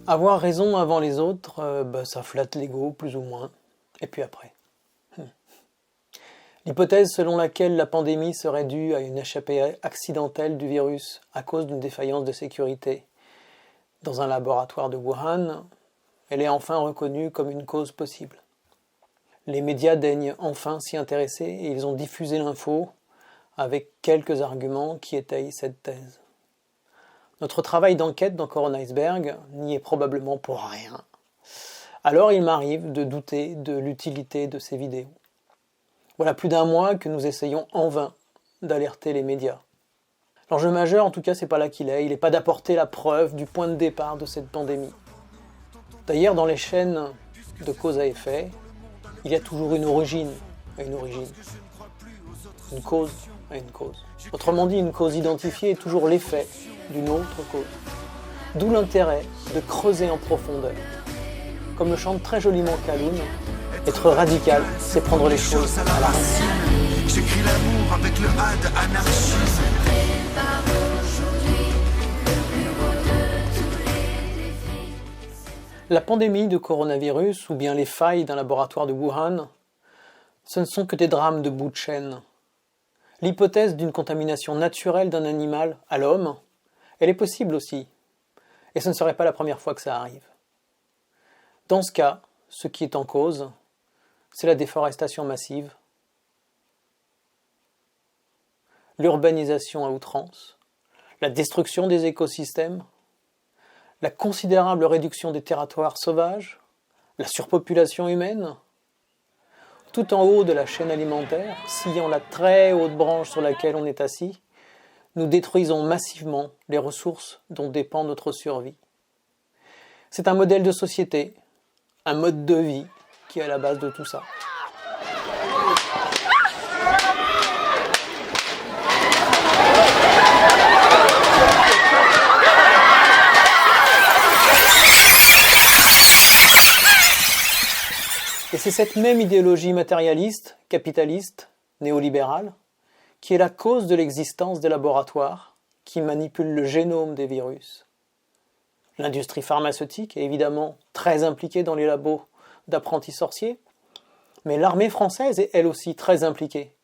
Avoir raison avant les autres, ça flatte l'ego, plus ou moins. Et puis après. L'hypothèse selon laquelle la pandémie serait due à une échappée accidentelle du virus à cause d'une défaillance de sécurité dans un laboratoire de Wuhan, elle est enfin reconnue comme une cause possible. Les médias daignent enfin s'y intéresser et ils ont diffusé l'info avec quelques arguments qui étayent cette thèse. Notre travail d'enquête dans Corona Iceberg n'y est probablement pour rien. Alors il m'arrive de douter de l'utilité de ces vidéos. Voilà plus d'un mois que nous essayons en vain d'alerter les médias. L'enjeu majeur, en tout cas, c'est pas là qu'il est. Il n'est pas d'apporter la preuve du point de départ de cette pandémie. D'ailleurs, dans les chaînes de cause à effet, il y a toujours une origine à une origine. Une cause à une cause. Autrement dit, une cause identifiée est toujours l'effet d'une autre cause. D'où l'intérêt de creuser en profondeur. Comme le chante très joliment Kaloum, être radical, c'est prendre les choses à la racine. J'écris l'amour avec le A de anarchisme. La pandémie de coronavirus, ou bien les failles d'un laboratoire de Wuhan, ce ne sont que des drames de bout de chaîne. L'hypothèse d'une contamination naturelle d'un animal à l'homme, elle est possible aussi. Et ce ne serait pas la première fois que ça arrive. Dans ce cas, ce qui est en cause, c'est la déforestation massive, l'urbanisation à outrance, la destruction des écosystèmes, la considérable réduction des territoires sauvages, la surpopulation humaine. Tout en haut de la chaîne alimentaire, sciant la très haute branche sur laquelle on est assis, nous détruisons massivement les ressources dont dépend notre survie. C'est un modèle de société, un mode de vie qui est à la base de tout ça. Et c'est cette même idéologie matérialiste, capitaliste, néolibérale, qui est la cause de l'existence des laboratoires qui manipulent le génome des virus. L'industrie pharmaceutique est évidemment très impliquée dans les labos d'apprentis sorciers, mais l'armée française est elle aussi très impliquée,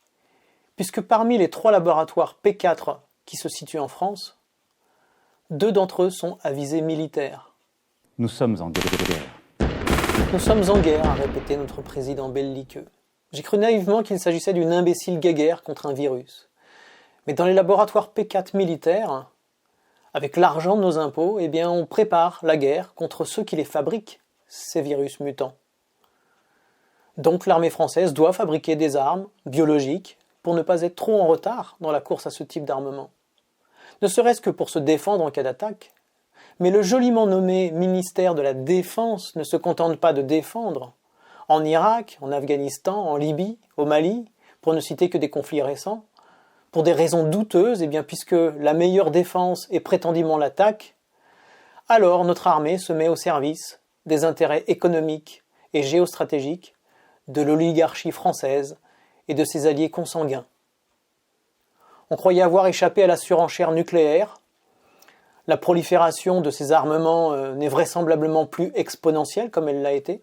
puisque parmi les 3 laboratoires P4 qui se situent en France, 2 d'entre eux sont à visée militaire. Nous sommes en guerre. Nous sommes en guerre, a répété notre président belliqueux. J'ai cru naïvement qu'il s'agissait d'une imbécile guéguerre contre un virus. Mais dans les laboratoires P4 militaires, avec l'argent de nos impôts, on prépare la guerre contre ceux qui les fabriquent, ces virus mutants. Donc l'armée française doit fabriquer des armes biologiques pour ne pas être trop en retard dans la course à ce type d'armement. Ne serait-ce que pour se défendre en cas d'attaque. Mais le joliment nommé ministère de la Défense ne se contente pas de défendre. En Irak, en Afghanistan, en Libye, au Mali, pour ne citer que des conflits récents, pour des raisons douteuses, puisque la meilleure défense est prétendument l'attaque, alors notre armée se met au service des intérêts économiques et géostratégiques de l'oligarchie française et de ses alliés consanguins. On croyait avoir échappé à la surenchère nucléaire. La prolifération de ces armements n'est vraisemblablement plus exponentielle comme elle l'a été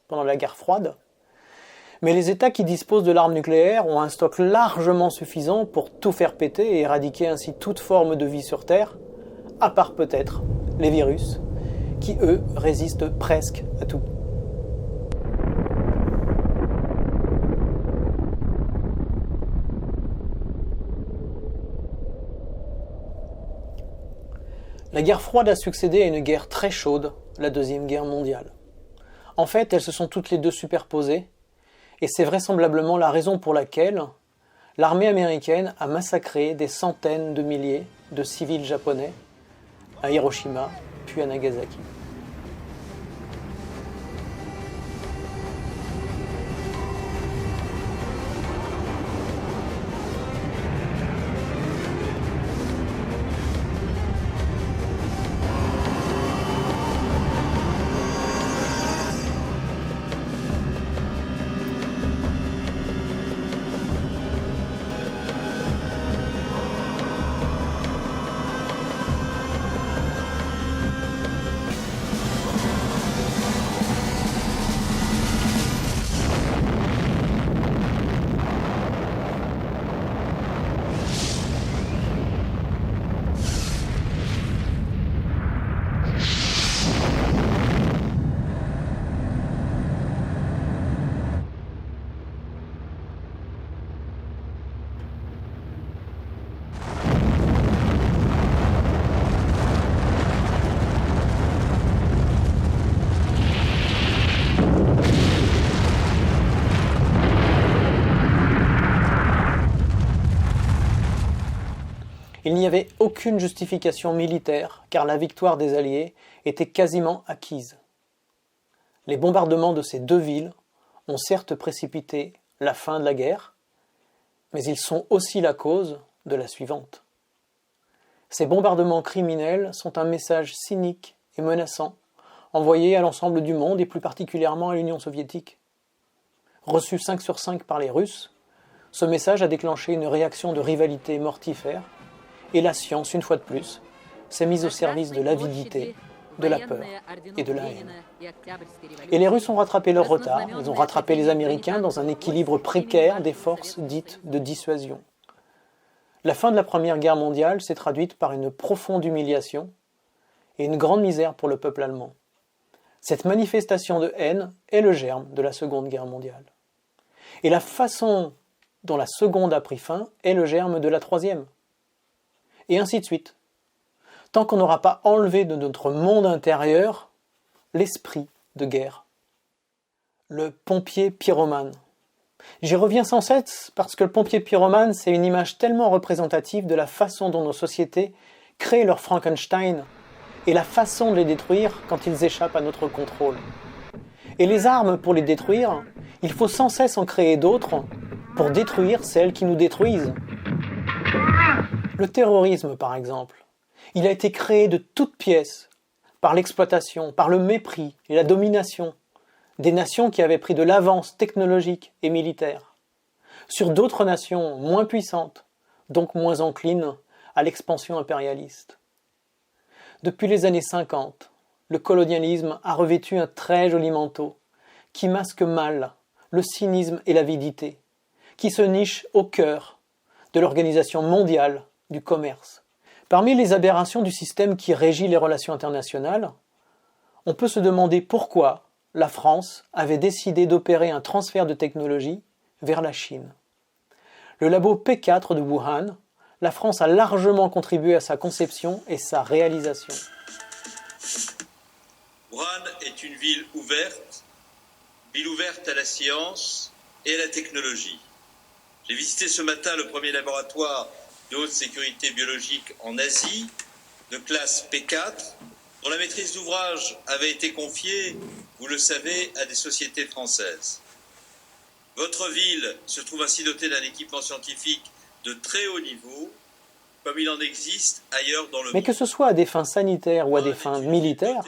pendant la guerre froide. Mais les États qui disposent de l'arme nucléaire ont un stock largement suffisant pour tout faire péter et éradiquer ainsi toute forme de vie sur Terre, à part peut-être les virus, qui eux résistent presque à tout. La guerre froide a succédé à une guerre très chaude, la Deuxième Guerre mondiale. En fait, elles se sont toutes les deux superposées, et c'est vraisemblablement la raison pour laquelle l'armée américaine a massacré des centaines de milliers de civils japonais à Hiroshima puis à Nagasaki. Il n'y avait aucune justification militaire car la victoire des Alliés était quasiment acquise. Les bombardements de ces deux villes ont certes précipité la fin de la guerre, mais ils sont aussi la cause de la suivante. Ces bombardements criminels sont un message cynique et menaçant envoyé à l'ensemble du monde et plus particulièrement à l'Union soviétique. Reçu 5 sur 5 par les Russes, ce message a déclenché une réaction de rivalité mortifère et la science, une fois de plus, s'est mise au service de l'avidité, de la peur et de la haine. Et les Russes ont rattrapé leur retard, ils ont rattrapé les Américains dans un équilibre précaire des forces dites de dissuasion. La fin de la Première Guerre mondiale s'est traduite par une profonde humiliation et une grande misère pour le peuple allemand. Cette manifestation de haine est le germe de la Seconde Guerre mondiale. Et la façon dont la Seconde a pris fin est le germe de la Troisième. Et ainsi de suite. Tant qu'on n'aura pas enlevé de notre monde intérieur l'esprit de guerre. Le pompier pyromane. J'y reviens sans cesse parce que le pompier pyromane, c'est une image tellement représentative de la façon dont nos sociétés créent leur Frankenstein et la façon de les détruire quand ils échappent à notre contrôle. Et les armes pour les détruire, il faut sans cesse en créer d'autres pour détruire celles qui nous détruisent. Le terrorisme, par exemple, il a été créé de toutes pièces par l'exploitation, par le mépris et la domination des nations qui avaient pris de l'avance technologique et militaire sur d'autres nations moins puissantes, donc moins enclines à l'expansion impérialiste. Depuis les années 50, le colonialisme a revêtu un très joli manteau qui masque mal le cynisme et l'avidité, qui se niche au cœur de l'Organisation mondiale du commerce. Parmi les aberrations du système qui régit les relations internationales, on peut se demander pourquoi la France avait décidé d'opérer un transfert de technologie vers la Chine. Le labo P4 de Wuhan, la France a largement contribué à sa conception et sa réalisation. Wuhan est une ville ouverte à la science et à la technologie. J'ai visité ce matin le premier laboratoire de haute sécurité biologique en Asie, de classe P4, dont la maîtrise d'ouvrage avait été confiée, vous le savez, à des sociétés françaises. Votre ville se trouve ainsi dotée d'un équipement scientifique de très haut niveau, comme il en existe ailleurs dans le monde. Mais que ce soit à des fins sanitaires ou à des fins militaires,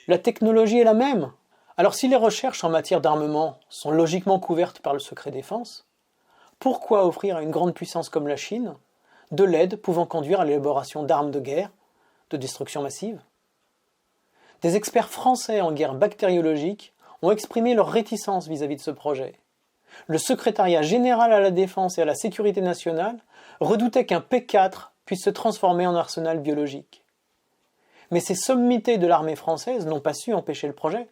la technologie est la même. Alors si les recherches en matière d'armement sont logiquement couvertes par le secret défense, pourquoi offrir à une grande puissance comme la Chine de l'aide pouvant conduire à l'élaboration d'armes de guerre, de destruction massive ? Des experts français en guerre bactériologique ont exprimé leur réticence vis-à-vis de ce projet. Le secrétariat général à la défense et à la sécurité nationale redoutait qu'un P4 puisse se transformer en arsenal biologique. Mais ces sommités de l'armée française n'ont pas su empêcher le projet.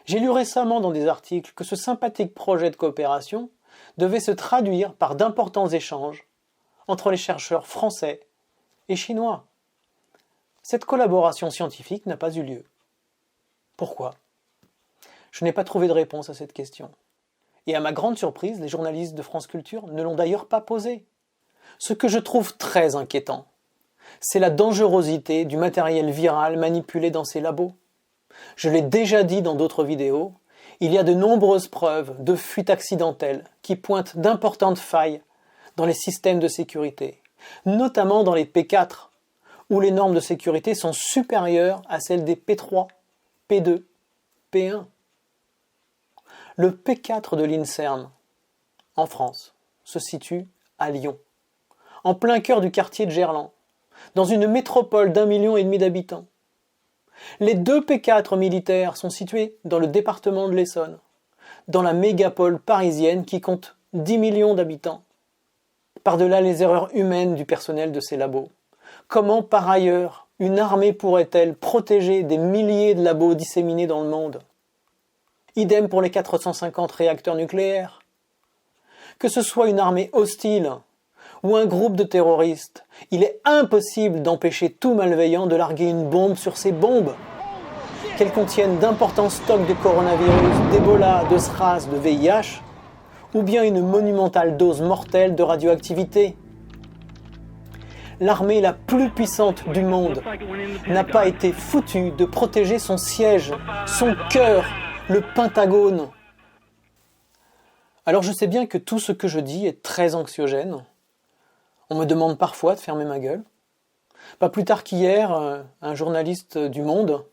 J'ai lu récemment dans des articles que ce sympathique projet de coopération devait se traduire par d'importants échanges entre les chercheurs français et chinois. Cette collaboration scientifique n'a pas eu lieu. Pourquoi ? Je n'ai pas trouvé de réponse à cette question. Et à ma grande surprise, les journalistes de France Culture ne l'ont d'ailleurs pas posée. Ce que je trouve très inquiétant, c'est la dangerosité du matériel viral manipulé dans ces labos. Je l'ai déjà dit dans d'autres vidéos, il y a de nombreuses preuves de fuites accidentelles qui pointent d'importantes failles dans les systèmes de sécurité, notamment dans les P4, où les normes de sécurité sont supérieures à celles des P3, P2, P1. Le P4 de l'INSERM, en France, se situe à Lyon, en plein cœur du quartier de Gerland, dans une métropole d'1,5 million d'habitants. Les deux P4 militaires sont situés dans le département de l'Essonne, dans la mégapole parisienne qui compte 10 millions d'habitants. Par-delà les erreurs humaines du personnel de ces labos, comment par ailleurs une armée pourrait-elle protéger des milliers de labos disséminés dans le monde ? Idem pour les 450 réacteurs nucléaires. Que ce soit une armée hostile ou un groupe de terroristes, il est impossible d'empêcher tout malveillant de larguer une bombe sur ces bombes, qu'elles contiennent d'importants stocks de coronavirus, d'Ebola, de SRAS, de VIH, ou bien une monumentale dose mortelle de radioactivité. l'armée la plus puissante du monde, n'a pas été foutue de protéger son siège, son cœur, le Pentagone. Alors je sais bien que tout ce que je dis est très anxiogène. On me demande parfois de fermer ma gueule. Pas plus tard qu'hier, un journaliste du Monde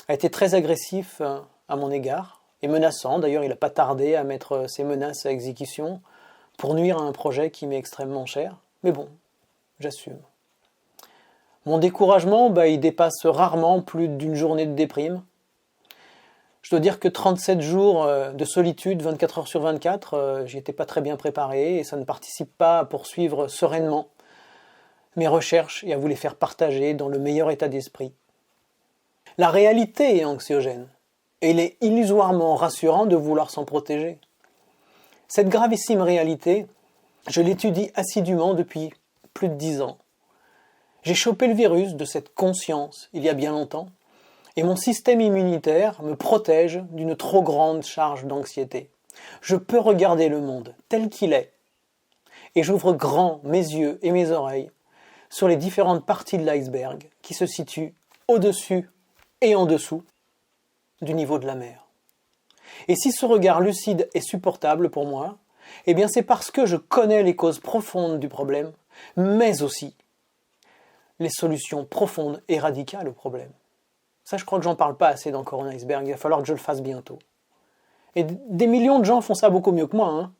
a été très agressif à mon égard, et menaçant. D'ailleurs, il n'a pas tardé à mettre ses menaces à exécution pour nuire à un projet qui m'est extrêmement cher. Mais bon, j'assume. Mon découragement, il dépasse rarement plus d'une journée de déprime. Je dois dire que 37 jours de solitude, 24 heures sur 24, j'y étais pas très bien préparé et ça ne participe pas à poursuivre sereinement mes recherches et à vous les faire partager dans le meilleur état d'esprit. La réalité est anxiogène et il est illusoirement rassurant de vouloir s'en protéger. Cette gravissime réalité, je l'étudie assidûment depuis plus de 10 ans. J'ai chopé le virus de cette conscience il y a bien longtemps et mon système immunitaire me protège d'une trop grande charge d'anxiété. Je peux regarder le monde tel qu'il est et j'ouvre grand mes yeux et mes oreilles sur les différentes parties de l'iceberg qui se situent au-dessus et en dessous du niveau de la mer. Et si ce regard lucide est supportable pour moi, eh bien c'est parce que je connais les causes profondes du problème, mais aussi les solutions profondes et radicales au problème. Ça, je crois que j'en parle pas assez dans Corona Iceberg, il va falloir que je le fasse bientôt. Et des millions de gens font ça beaucoup mieux que moi, hein.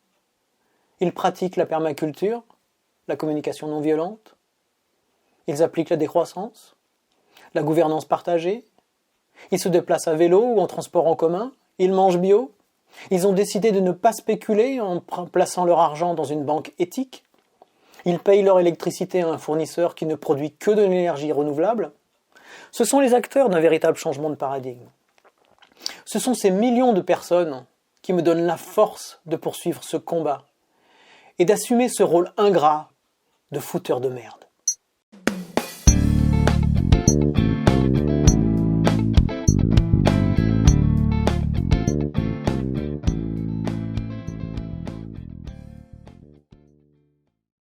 Ils pratiquent la permaculture, la communication non violente, ils appliquent la décroissance, la gouvernance partagée, ils se déplacent à vélo ou en transport en commun, ils mangent bio, ils ont décidé de ne pas spéculer en plaçant leur argent dans une banque éthique, ils payent leur électricité à un fournisseur qui ne produit que de l'énergie renouvelable. Ce sont les acteurs d'un véritable changement de paradigme. Ce sont ces millions de personnes qui me donnent la force de poursuivre ce combat et d'assumer ce rôle ingrat de fouteur de merde.